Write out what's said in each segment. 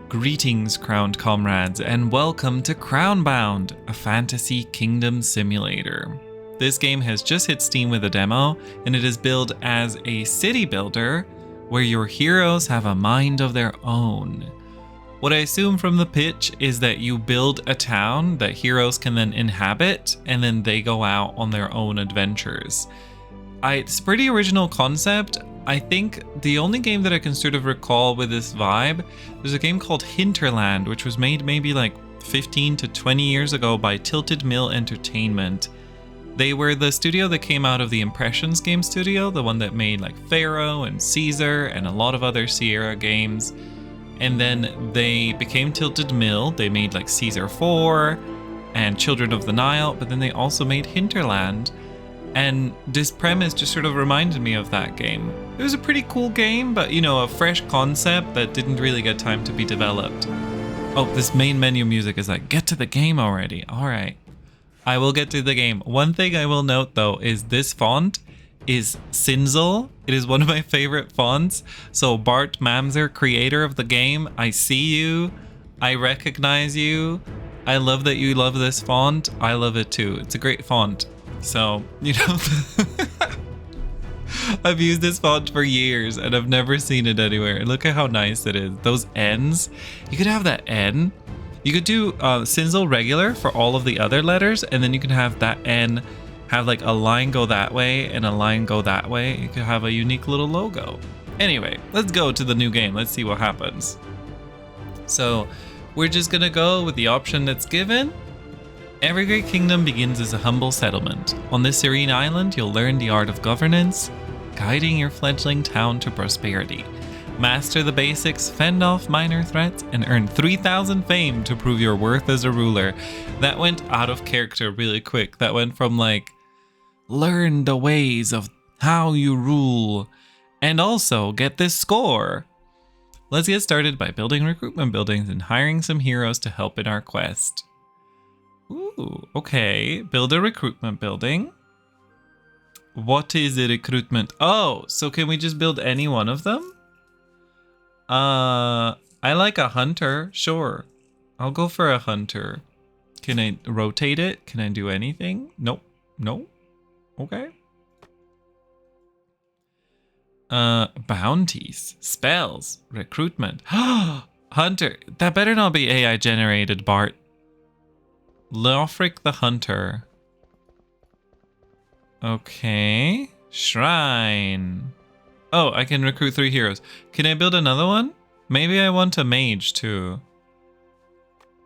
Greetings, crowned comrades, and welcome to Crownbound, a fantasy kingdom simulator. This game has just hit Steam with a demo, and it is billed as a city builder where your heroes have a mind of their own. What I assume from the pitch is that you build a town that heroes can then inhabit, and then they go out on their own adventures. It's a pretty original concept. I think the only game that I can sort of recall with this vibe, there's a game called Hinterland, which was made maybe like 15 to 20 years ago by Tilted Mill Entertainment. They were the studio that came out of the Impressions game studio, the one that made like Pharaoh and Caesar and a lot of other Sierra games. And then they became Tilted Mill. They made like Caesar 4 and Children of the Nile, but then they also made Hinterland. And this premise just sort of reminded me of that game. It was a pretty cool game, but you know, a fresh concept that didn't really get time to be developed. Oh, this main menu music is like, get to the game already. All right, I will get to the game. One thing I will note though is this font is Cinzel. It is one of my favorite fonts. So Bart Mamser, creator of the game, I see you. I recognize you. I love that you love this font. I love it too. It's a great font. So, you know, I've used this font for years and I've never seen it anywhere. Look at how nice it is. Those N's, you could have that N. You could do Cinzel regular for all of the other letters, and then you can have that N have like a line go that way and a line go that way. You could have a unique little logo. Anyway, let's go to the new game. Let's see what happens. So we're just gonna go with the option that's given. Every great kingdom begins as a humble settlement. On this serene island, you'll learn the art of governance, guiding your fledgling town to prosperity. Master the basics, fend off minor threats, and earn 3,000 fame to prove your worth as a ruler. That went out of character really quick. That went from like, learn the ways of how you rule, and also get this score. Let's get started by building recruitment buildings and hiring some heroes to help in our quest. Ooh, okay. Build a recruitment building. What is a recruitment? Oh, so can we just build any one of them? I like a hunter. Sure. I'll go for a hunter. Can I rotate it? Can I do anything? Nope. No. Okay. Bounties, spells, recruitment. Hunter. That better not be AI generated, Bart. Leofric the Hunter. Okay. Shrine. Oh, I can recruit 3 heroes. Can I build another one? Maybe I want a mage too.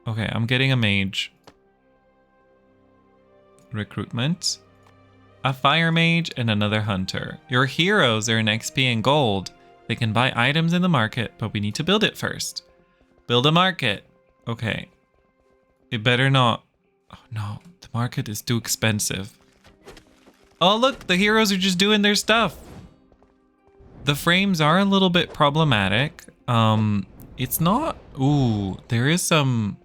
Okay, I'm getting a mage. Recruitment. A fire mage and another hunter. Your heroes earn XP and gold. They can buy items in the market, but we need to build it first. Build a market. Okay. It better not. Oh no, the market is too expensive. Oh look, the heroes are just doing their stuff. The frames are a little bit problematic. It's not. Ooh, there is some.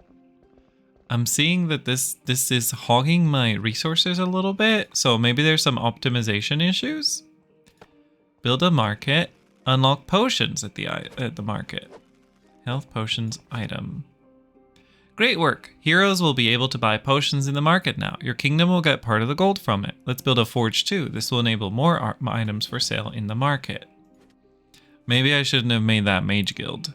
I'm seeing that this is hogging my resources a little bit. So maybe there's some optimization issues. Build a market. Unlock potions at the market. Health potions item. Great work. Heroes will be able to buy potions in the market now. Your kingdom will get part of the gold from it. Let's build a forge too. This will enable more items for sale in the market. Maybe I shouldn't have made that mage guild.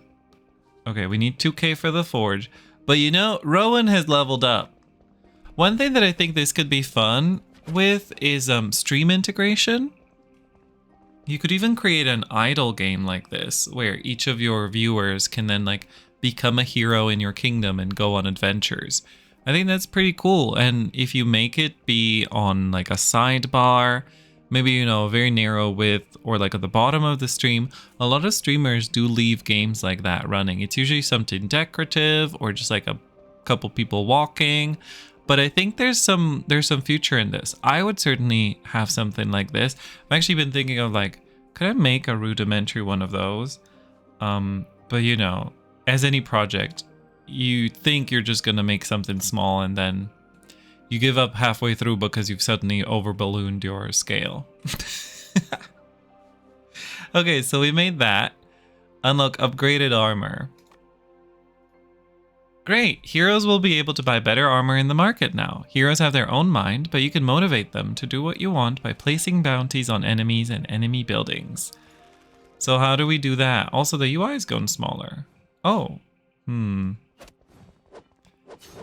Okay, we need 2k for the forge. But you know, Rowan has leveled up. One thing that I think this could be fun with is stream integration. You could even create an idle game like this where each of your viewers can then like become a hero in your kingdom and go on adventures. I think that's pretty cool. And if you make it be on like a sidebar, maybe, you know, a very narrow width, or like at the bottom of the stream, a lot of streamers do leave games like that running. It's usually something decorative or just like a couple people walking. But I think there's some future in this. I would certainly have something like this. I've actually been thinking of like, could I make a rudimentary one of those? But you know, as any project, you think you're just gonna make something small and then you give up halfway through because you've suddenly over ballooned your scale. Okay, so we made that. Unlock upgraded armor. Great! Heroes will be able to buy better armor in the market now. Heroes have their own mind, but you can motivate them to do what you want by placing bounties on enemies and enemy buildings. So how do we do that? Also, the UI is going smaller. Oh.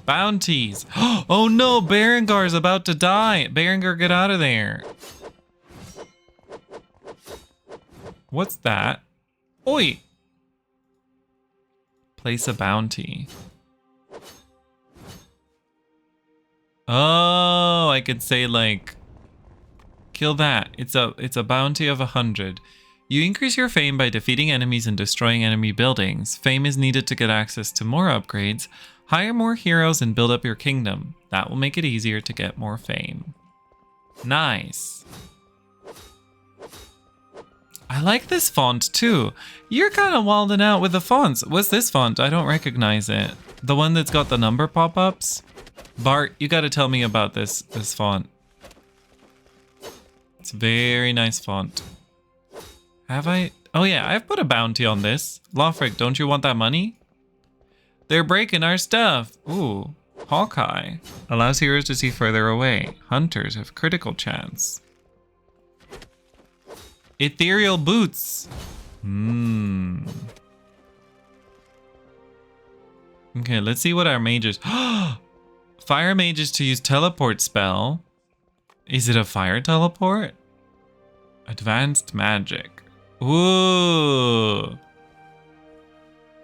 Bounties. Oh no, Berengar's about to die. Berengar, get out of there. What's that? Oi! Place a bounty. Oh, I could say like, kill that. It's a bounty of 100. You increase your fame by defeating enemies and destroying enemy buildings. Fame is needed to get access to more upgrades. Hire more heroes and build up your kingdom. That will make it easier to get more fame. Nice. I like this font too. You're kind of wilding out with the fonts. What's this font? I don't recognize it. The one that's got the number pop-ups? Bart, you got to tell me about this font. It's a very nice font. Have I? Oh yeah, I've put a bounty on this. Lawfrick, don't you want that money? They're breaking our stuff. Ooh, Hawkeye. Allows heroes to see further away. Hunters have critical chance. Ethereal boots. Okay, let's see what our mages. Fire mages to use teleport spell. Is it a fire teleport? Advanced magic. Ooh.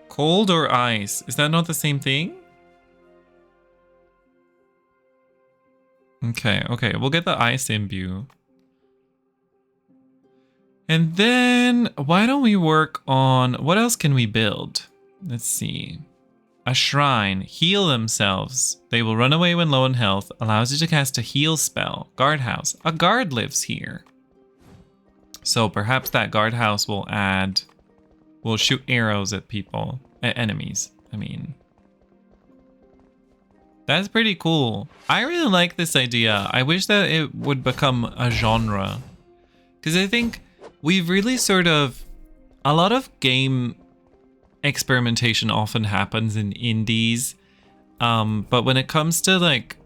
Cold or ice? Is that not the same thing? Okay, we'll get the ice imbue. And then why don't we work on, what else can we build? Let's see. A shrine. Heal themselves. They will run away when low on health. Allows you to cast a heal spell. Guardhouse. A guard lives here. So perhaps that guardhouse will shoot arrows at people. At enemies, I mean. That's pretty cool. I really like this idea. I wish that it would become a genre. Because I think we've really sort of... A lot of game experimentation often happens in indies. But when it comes to like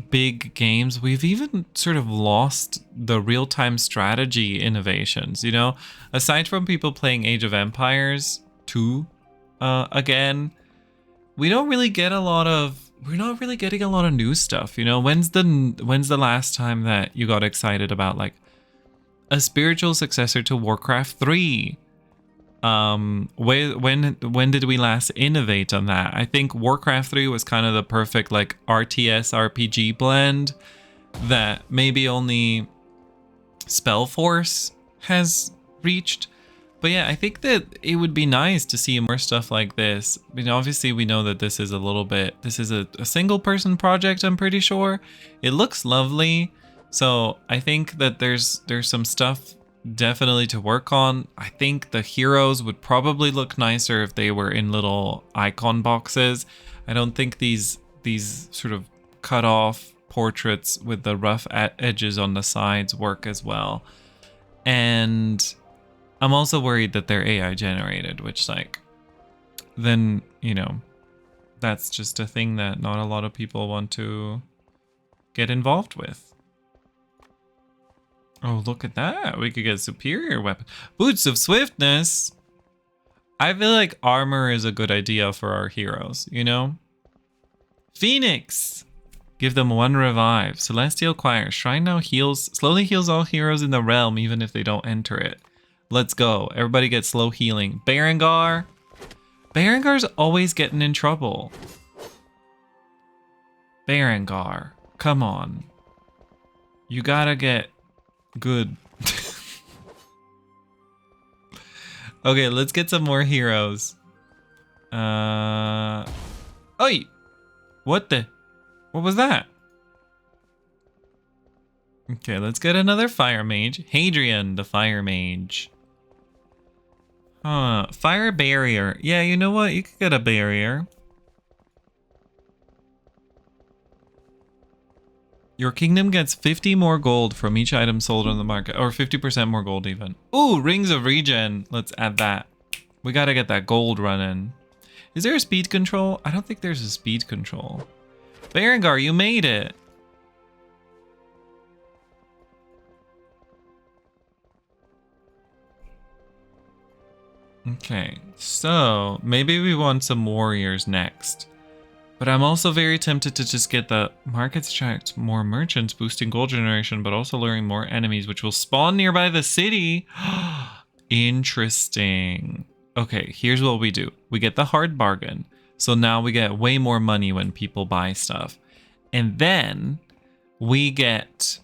big games, we've even sort of lost the real-time strategy innovations, you know? Aside from people playing Age of Empires 2 again, we don't really get a lot of... We're not really getting a lot of new stuff, you know? When's the last time that you got excited about like a spiritual successor to Warcraft 3? When did we last innovate on that? I think Warcraft 3 was kind of the perfect like RTS RPG blend that maybe only Spellforce has reached. But yeah, I think that it would be nice to see more stuff like this. I mean, obviously we know that this is a single person project, I'm pretty sure. It looks lovely. So I think that there's some stuff definitely to work on. I think the heroes would probably look nicer if they were in little icon boxes. I don't think these sort of cut off portraits with the rough edges on the sides work as well. And I'm also worried that they're AI generated, which like, then, you know, that's just a thing that not a lot of people want to get involved with. Oh, look at that. We could get superior weapon. Boots of swiftness. I feel like armor is a good idea for our heroes, you know? Phoenix. Give them 1 revive. Celestial Choir. Shrine now slowly heals all heroes in the realm, even if they don't enter it. Let's go. Everybody get slow healing. Berengar. Berengar's always getting in trouble. Berengar. Come on. You gotta get good. Okay, let's get some more heroes. Oi! What was that? Okay, let's get another fire mage. Hadrian, the fire mage. Fire barrier. Yeah, you know what? You could get a barrier. Your kingdom gets 50 more gold from each item sold on the market, or 50% more gold even. Ooh, rings of regen. Let's add that. We gotta get that gold running. Is there a speed control? I don't think there's a speed control. Berengar, you made it. Okay, so maybe we want some warriors next. But I'm also very tempted to just get the markets attract more merchants, boosting gold generation, but also luring more enemies, which will spawn nearby the city. Interesting. Okay, here's what we do. We get the hard bargain. So now we get way more money when people buy stuff. And then we get...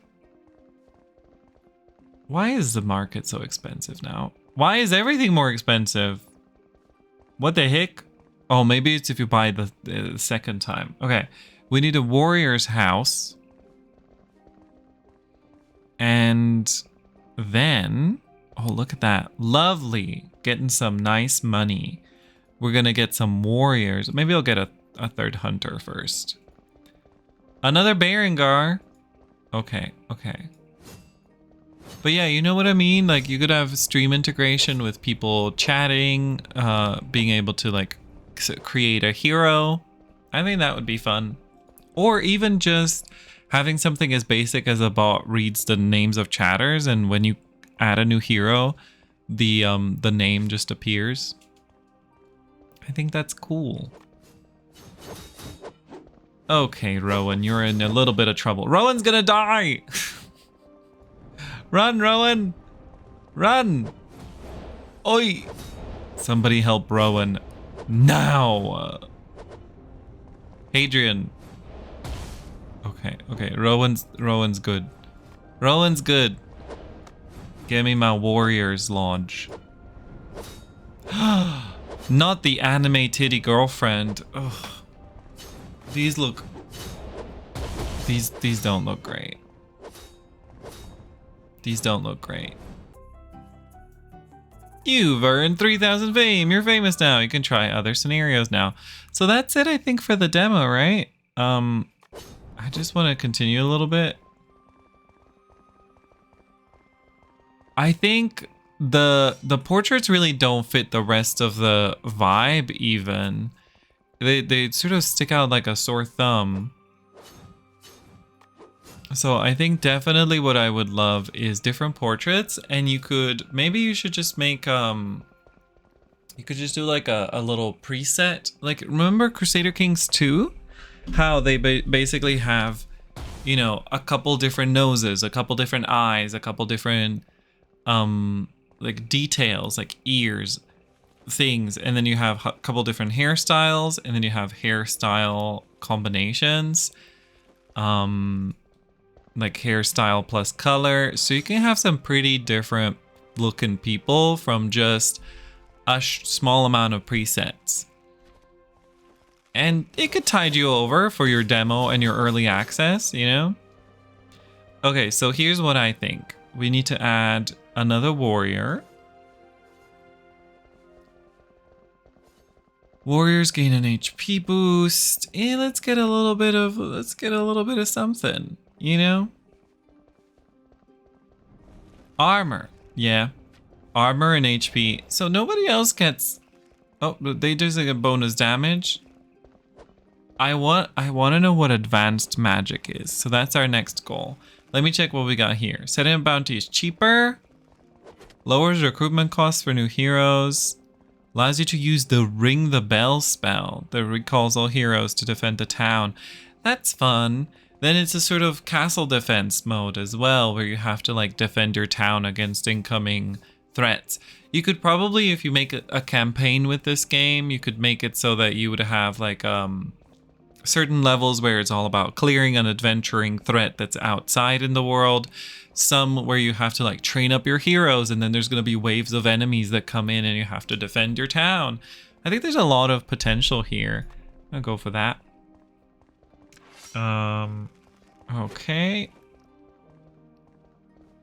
Why is the market so expensive now? Why is everything more expensive? What the heck? Oh, maybe it's if you buy the second time. Okay, we need a warrior's house. And then... Oh, look at that. Lovely. Getting some nice money. We're going to get some warriors. Maybe I'll get a third hunter first. Another Berengar. Okay, okay. But yeah, you know what I mean? Like, you could have stream integration with people chatting, being able to, like, create a hero. I think that would be fun. Or even just having something as basic as a bot reads the names of chatters, and when you add a new hero, the name just appears. I think that's cool. Okay, Rowan, you're in a little bit of trouble. Rowan's gonna die! Run, Rowan! Run! Oi! Somebody help Rowan now! Hadrian. Okay, okay. Rowan's good. Rowan's good. Give me my warrior's lodge. Not the anime titty girlfriend. Ugh. These look... These don't look great. These don't look great. You've earned 3,000 fame. You're famous now. You can try other scenarios now. So that's it, I think, for the demo, right? I just want to continue a little bit. I think the portraits really don't fit the rest of the vibe even. They sort of stick out like a sore thumb. So I think definitely what I would love is different portraits, and you should just make you could just do like a little preset. Like, remember Crusader Kings 2? How they basically have, you know, a couple different noses, a couple different eyes, a couple different like details, like ears, things, and then you have a couple different hairstyles, and then you have hairstyle combinations. Like hairstyle plus color, so you can have some pretty different looking people from just a small amount of presets, and it could tide you over for your demo and your early access, you know. Okay, so here's what I think. We need to add another warrior. Warriors gain an HP boost, and let's get a little bit of something. You know? Armor. Yeah. Armor and HP. So nobody else gets... Oh, they just get bonus damage. I want to know what advanced magic is. So that's our next goal. Let me check what we got here. Setting a bounty is cheaper. Lowers recruitment costs for new heroes. Allows you to use the Ring the Bell spell that recalls all heroes to defend the town. That's fun. Then it's a sort of castle defense mode as well, where you have to like defend your town against incoming threats. You could probably, if you make a campaign with this game, you could make it so that you would have like certain levels where it's all about clearing an adventuring threat that's outside in the world. Some where you have to like train up your heroes, and then there's going to be waves of enemies that come in and you have to defend your town. I think there's a lot of potential here. I'll go for that. Okay.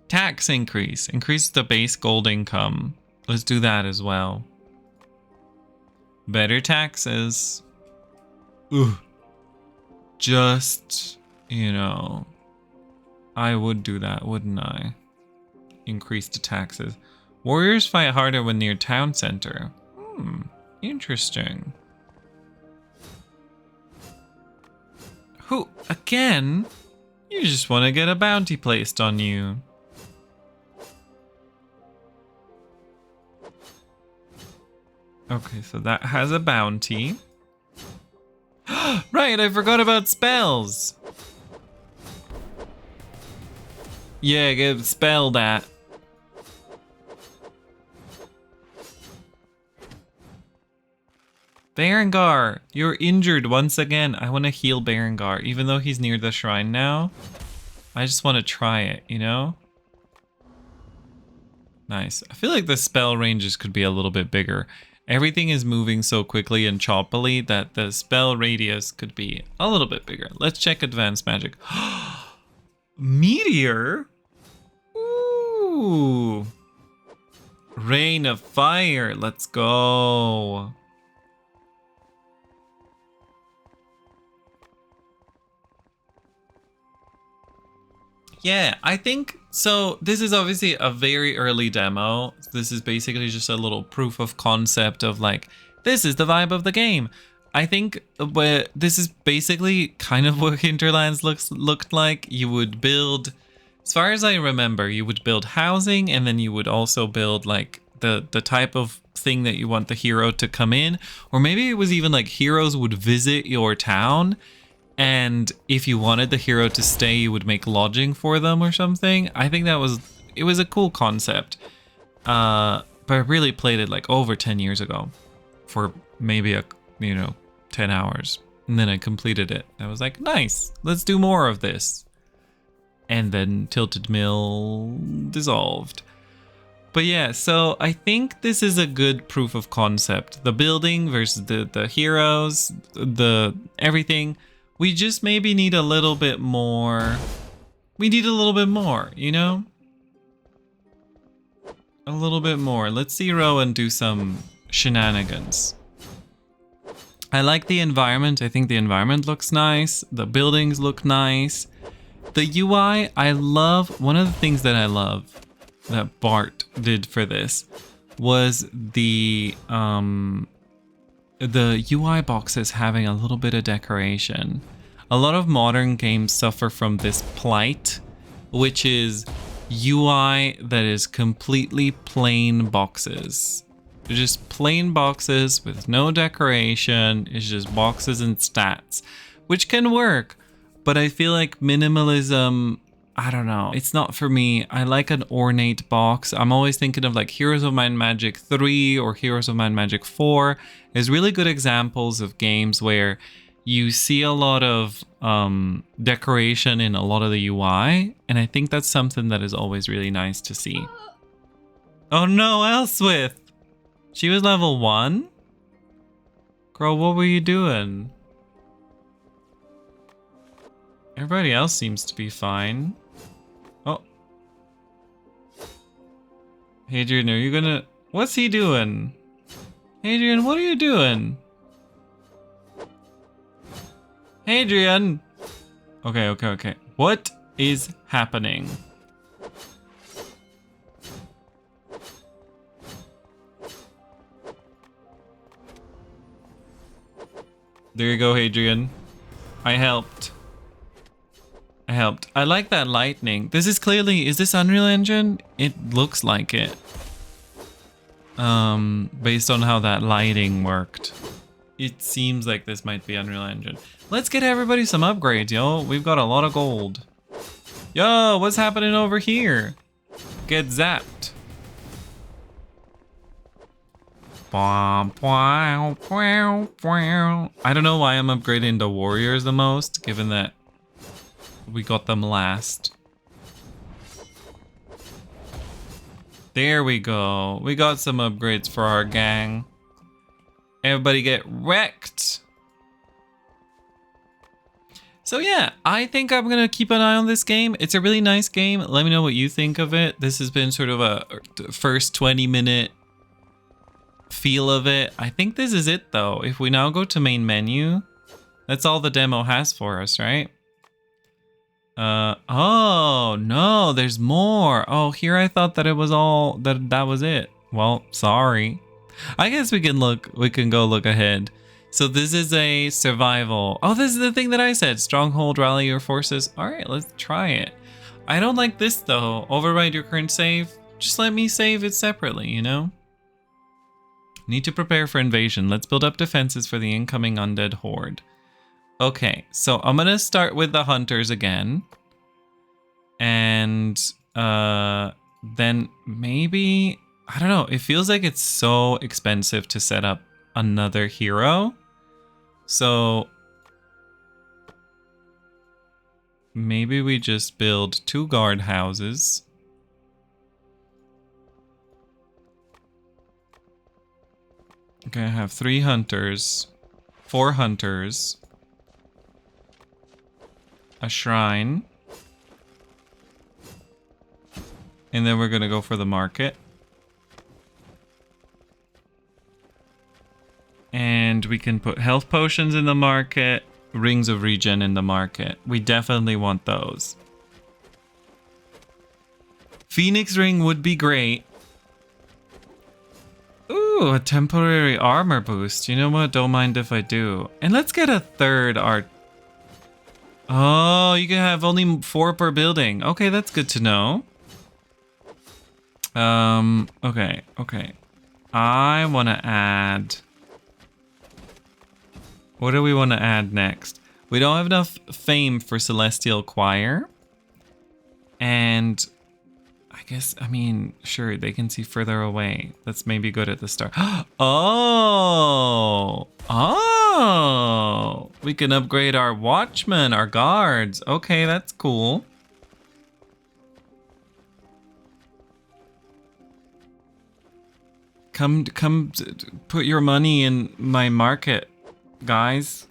Tax increase. Increase the base gold income. Let's do that as well. Better taxes. Ooh. Just, you know, I would do that, wouldn't I? Increase the taxes. Warriors fight harder when near town center. Interesting. Who, again? You just want to get a bounty placed on you. Okay, so that has a bounty. Right, I forgot about spells. Yeah, spell that. Berengar, you're injured once again. I want to heal Berengar, even though he's near the shrine now. I just want to try it, you know? Nice. I feel like the spell ranges could be a little bit bigger. Everything is moving so quickly and choppily that the spell radius could be a little bit bigger. Let's check advanced magic. Meteor? Ooh. Rain of fire. Let's go. Yeah, I think so. This is obviously a very early demo. This is basically just a little proof of concept of like, this is the vibe of the game. I think this is basically kind of what Hinterlands looked like. You would build, as far as I remember, you would build housing, and then you would also build like the type of thing that you want the hero to come in. Or maybe it was even like heroes would visit your town, and if you wanted the hero to stay, you would make lodging for them or something. I think it was a cool concept. But I really played it like over 10 years ago for maybe 10 hours. And then I completed it. I was like, nice, let's do more of this. And then Tilted Mill dissolved. But yeah, so I think this is a good proof of concept. The building versus the heroes, the everything. We just maybe need a little bit more. We need a little bit more, you know? A little bit more. Let's see Rowan do some shenanigans. I like the environment. I think the environment looks nice. The buildings look nice. The UI, I love. One of the things that I love that Bart did for this was the UI boxes having a little bit of decoration. A lot of modern games suffer from this plight, which is UI that is completely plain boxes. They're just plain boxes with no decoration. It's just boxes and stats, which can work, but I feel like minimalism, I don't know, it's not for me. I like an ornate box. I'm always thinking of like Heroes of Might and Magic 3 or Heroes of Might and Magic 4 as really good examples of games where you see a lot of decoration in a lot of the UI, and I think that's something that is always really nice to see. Oh no, Elswith! She was level 1? Girl, what were you doing? Everybody else seems to be fine. Oh. Hadrian, are you gonna... What's he doing? Hadrian, what are you doing? Hadrian! Okay. What is happening? There you go, Hadrian. I helped. I like that lightning. This is clearly... Is this Unreal Engine? It looks like it. Based on how that lighting worked. It seems like this might be Unreal Engine. Let's get everybody some upgrades, yo. We've got a lot of gold. Yo, what's happening over here? Get zapped. I don't know why I'm upgrading the warriors the most, given that we got them last. There we go. We got some upgrades for our gang. Everybody get wrecked. So yeah, I think I'm gonna keep an eye on this game. It's a really nice game. Let me know what you think of it. This has been sort of a first 20-minute feel of it. I think this is it though. If we now go to main menu, that's all the demo has for us, right? Oh no, there's more. Oh, here I thought that it was all that was it. Well, sorry. I guess we can go look ahead. So this is a survival. Oh, this is the thing that I said. Stronghold, rally your forces. All right, let's try it. I don't like this though. Override your current save. Just let me save it separately, you know? Need to prepare for invasion. Let's build up defenses for the incoming undead horde. Okay, so I'm gonna start with the hunters again. And then maybe, I don't know, it feels like it's so expensive to set up another hero. So maybe we just build 2 guard houses. Okay, I have 3 hunters, 4 hunters, a shrine, and then we're gonna go for the market. And we can put health potions in the market, rings of regen in the market. We definitely want those. Phoenix ring would be great. Ooh, a temporary armor boost. You know what? Don't mind if I do. And let's get a 3rd art. Oh, you can have only 4 per building. Okay, that's good to know. Okay. I want to add... What do we want to add next? We don't have enough fame for Celestial Choir. And I guess, I mean, sure, they can see further away. That's maybe good at the start. Oh! We can upgrade our watchmen, our guards. Okay, that's cool. Come, put your money in my market. Guys,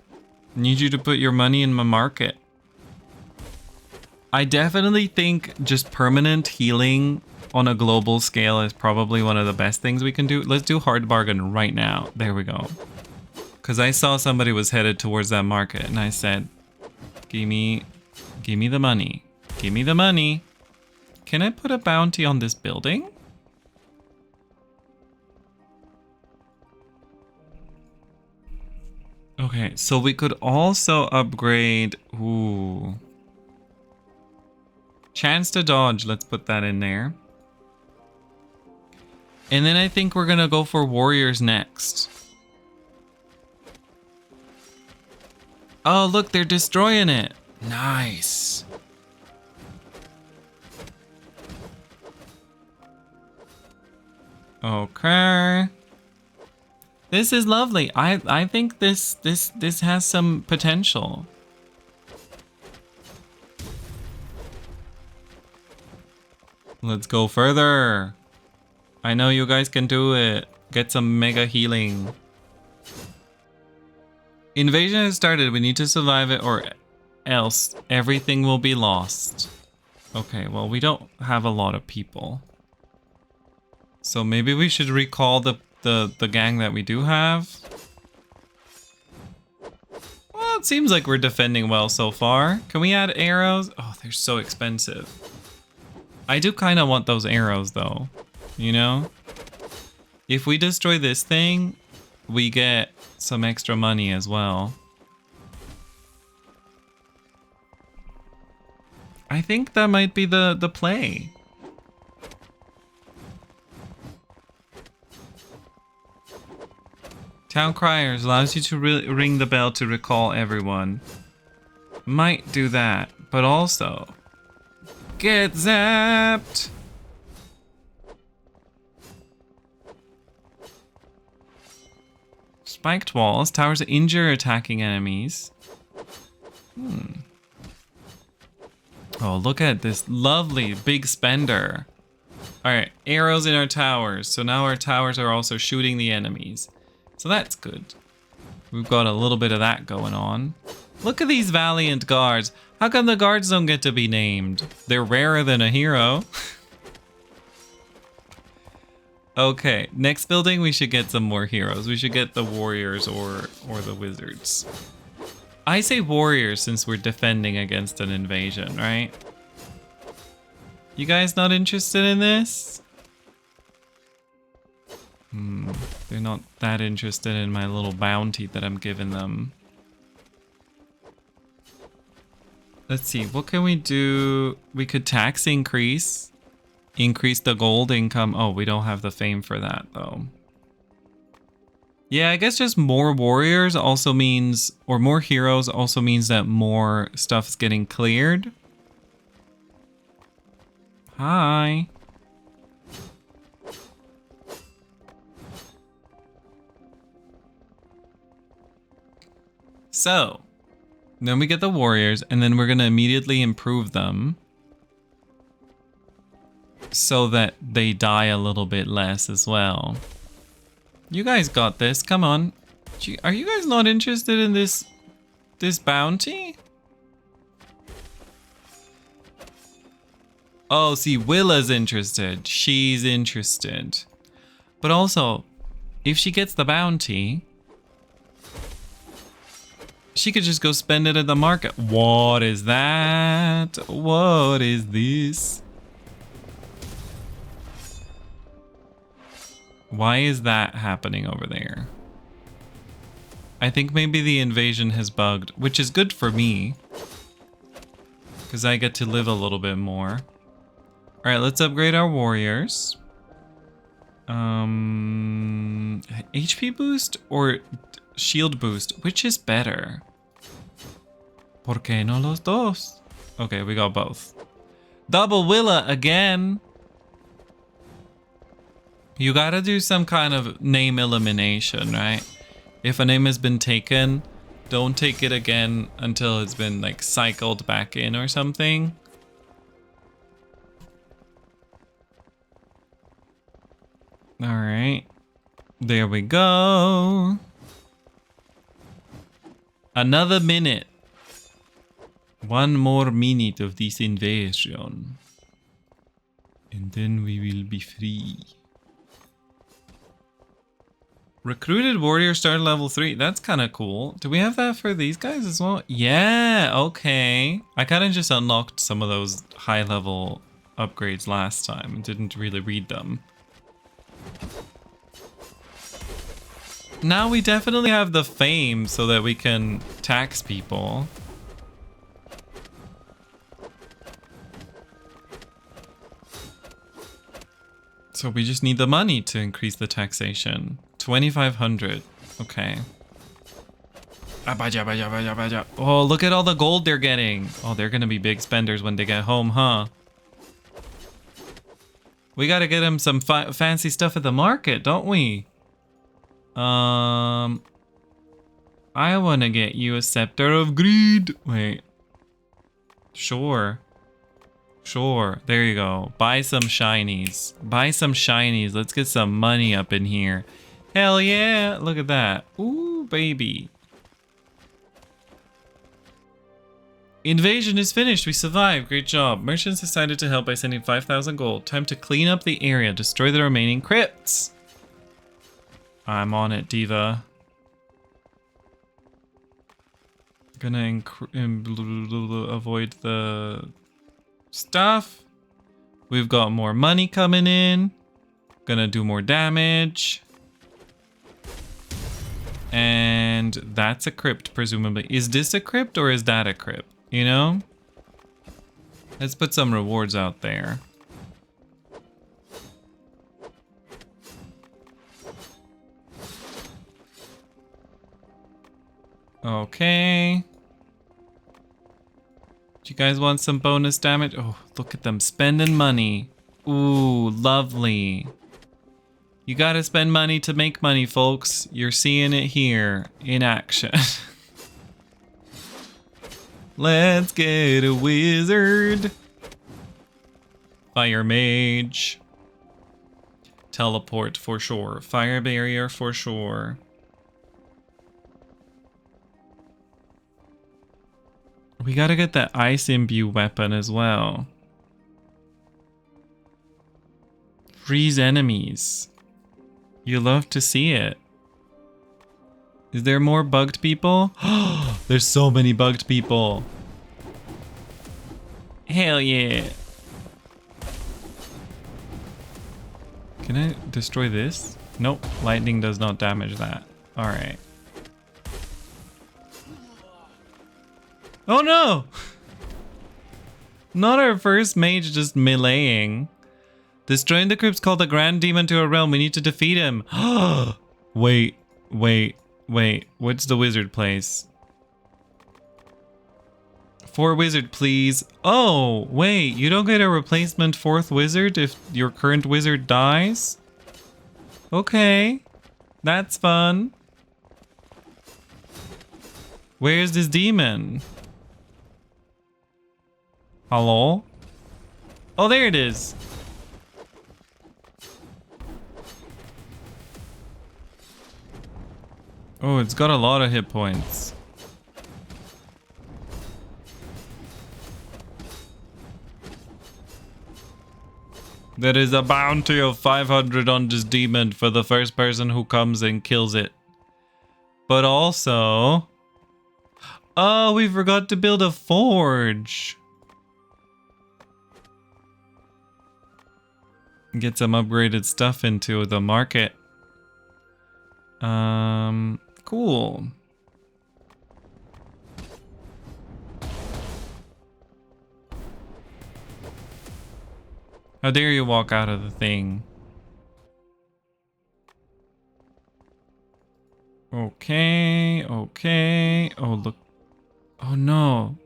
I need you to put your money in my market. I definitely think just permanent healing on a global scale is probably one of the best things we can do. Let's do hard bargain right now. There we go. Because I saw somebody was headed towards that market and I said, give me the money. Give me the money. Can I put a bounty on this building? Okay, so we could also upgrade... Ooh. Chance to dodge, let's put that in there. And then I think we're gonna go for warriors next. Oh, look, they're destroying it. Nice. Okay. This is lovely. I think this has some potential. Let's go further. I know you guys can do it. Get some mega healing. Invasion has started. We need to survive it or else everything will be lost. Okay, well, we don't have a lot of people. So maybe we should recall the gang that we do have. Well, it seems like we're defending well so far. Can we add arrows? Oh, they're so expensive. I do kind of want those arrows though, you know? If we destroy this thing, we get some extra money as well. I think that might be the play. Town Criers allows you to ring the bell to recall everyone. Might do that, but also... Get zapped! Spiked walls. Towers injure attacking enemies. Oh, look at this lovely big spender. Alright, arrows in our towers. So now our towers are also shooting the enemies. So that's good. We've got a little bit of that going on. Look at these valiant guards. How come the guards don't get to be named? They're rarer than a hero. Okay, next building we should get some more heroes. We should get the warriors or the wizards. I say warriors since we're defending against an invasion, right? You guys not interested in this? They're not that interested in my little bounty that I'm giving them. Let's see, what can we do? We could tax increase. Increase the gold income. Oh, we don't have the fame for that though. Yeah, I guess just more warriors also means, or more heroes also means that more stuff's getting cleared. Hi. So, then we get the warriors, and then we're going to immediately improve them so that they die a little bit less as well. You guys got this. Come on. Are you guys not interested in this bounty? Oh, see, Willa's interested. She's interested. But also, if she gets the bounty, she could just go spend it at the market. What is that? What is this? Why is that happening over there? I think maybe the invasion has bugged, which is good for me, because I get to live a little bit more. All right, let's upgrade our warriors. HP boost or shield boost? Which is better? ¿Por qué no los dos? Okay, we got both. Double Willa again. You gotta do some kind of name elimination, right? If a name has been taken, don't take it again until it's been like cycled back in or something. All right, there we go. Another minute. One more minute of this invasion. And then we will be free. Recruited warrior started level 3. That's kind of cool. Do we have that for these guys as well? Yeah, okay. I kind of just unlocked some of those high level upgrades last time and didn't really read them. Now we definitely have the fame so that we can tax people. So we just need the money to increase the taxation. 2,500. Okay. Oh, look at all the gold they're getting. Oh, they're gonna be big spenders when they get home, huh? We gotta get them some fancy stuff at the market, don't we? I wanna get you a scepter of greed. Wait. Sure. Sure. There you go. Buy some shinies. Buy some shinies. Let's get some money up in here. Hell yeah. Look at that. Ooh, baby. Invasion is finished. We survived. Great job. Merchants decided to help by sending 5,000 gold. Time to clean up the area. Destroy the remaining crypts. I'm on it, Diva. Gonna avoid the stuff. We've got more money coming in. Gonna do more damage. And that's a crypt, presumably. Is this a crypt or is that a crypt? You know? Let's put some rewards out there. Okay. Do you guys want some bonus damage? Oh, look at them spending money. Ooh, lovely. You gotta spend money to make money, folks. You're seeing it here in action. Let's get a wizard. Fire mage. Teleport for sure. Fire barrier for sure. We gotta get that ice imbue weapon as well. Freeze enemies. You love to see it. Is there more bugged people? There's so many bugged people. Hell yeah. Can I destroy this? Nope, lightning does not damage that. All right. Oh no! Not our first mage just meleeing. Destroying the crypts called the Grand Demon to our realm. We need to defeat him. Wait. What's the wizard place? 4 wizard, please. Oh, wait. You don't get a replacement 4th wizard if your current wizard dies? Okay. That's fun. Where's this demon? Hello? Oh, there it is. Oh, it's got a lot of hit points. There is a bounty of 500 on this demon for the first person who comes and kills it. But also... Oh, we forgot to build a forge. Get some upgraded stuff into the market. Cool. How dare you walk out of the thing? Okay. Oh, look. Oh no.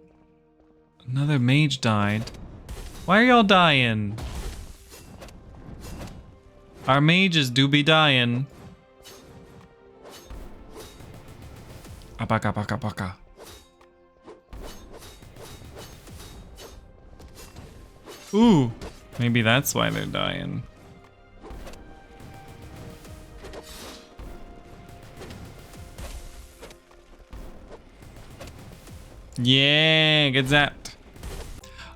Another mage died. Why are y'all dying? Our mages do be dying. Apaka. Ooh, maybe that's why they're dying. Yeah, get zapped.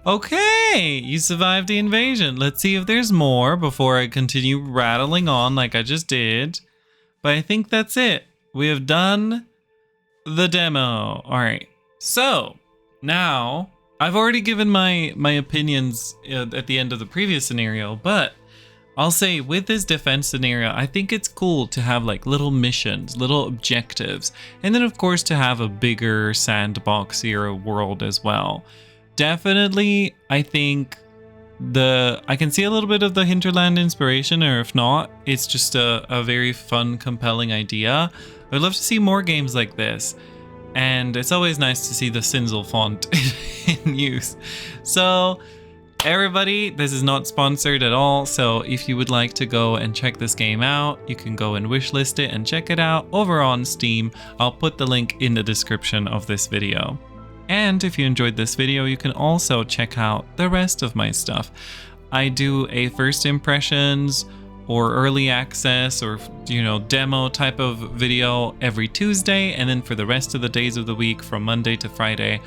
Okay, you survived the invasion. Let's see if there's more before I continue rattling on like I just did. But I think that's it. We have done the demo. All right. So now I've already given my opinions at the end of the previous scenario, but I'll say with this defense scenario, I think it's cool to have like little missions, little objectives, and then of course to have a bigger sandboxier world as well. Definitely, I think I can see a little bit of the hinterland inspiration, or if not, it's just a very fun, compelling idea. I'd love to see more games like this. And it's always nice to see the Sinzel font in use. So, everybody, this is not sponsored at all. So, if you would like to go and check this game out, you can go and wishlist it and check it out over on Steam. I'll put the link in the description of this video. And if you enjoyed this video, you can also check out the rest of my stuff. I do a first impressions or early access or, demo type of video every Tuesday. And then for the rest of the days of the week from Monday to Friday,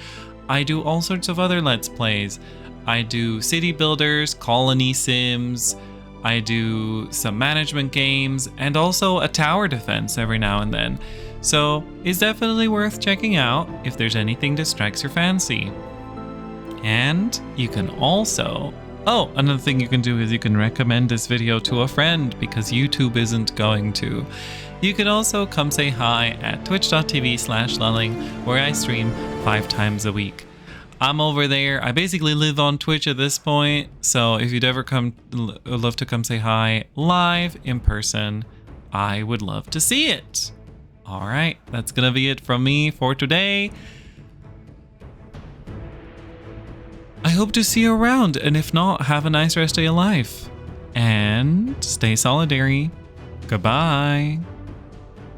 I do all sorts of other Let's Plays. I do city builders, colony sims, I do some management games, and also a tower defense every now and then. So it's definitely worth checking out if there's anything that strikes your fancy. And you can also... Oh, another thing you can do is you can recommend this video to a friend because YouTube isn't going to. You can also come say hi at twitch.tv/lulling where I stream 5 times a week. I'm over there. I basically live on Twitch at this point. So if you'd ever love to come say hi live in person, I would love to see it. All right, that's gonna be it from me for today. I hope to see you around, and if not, have a nice rest of your life. And stay solidary. Goodbye.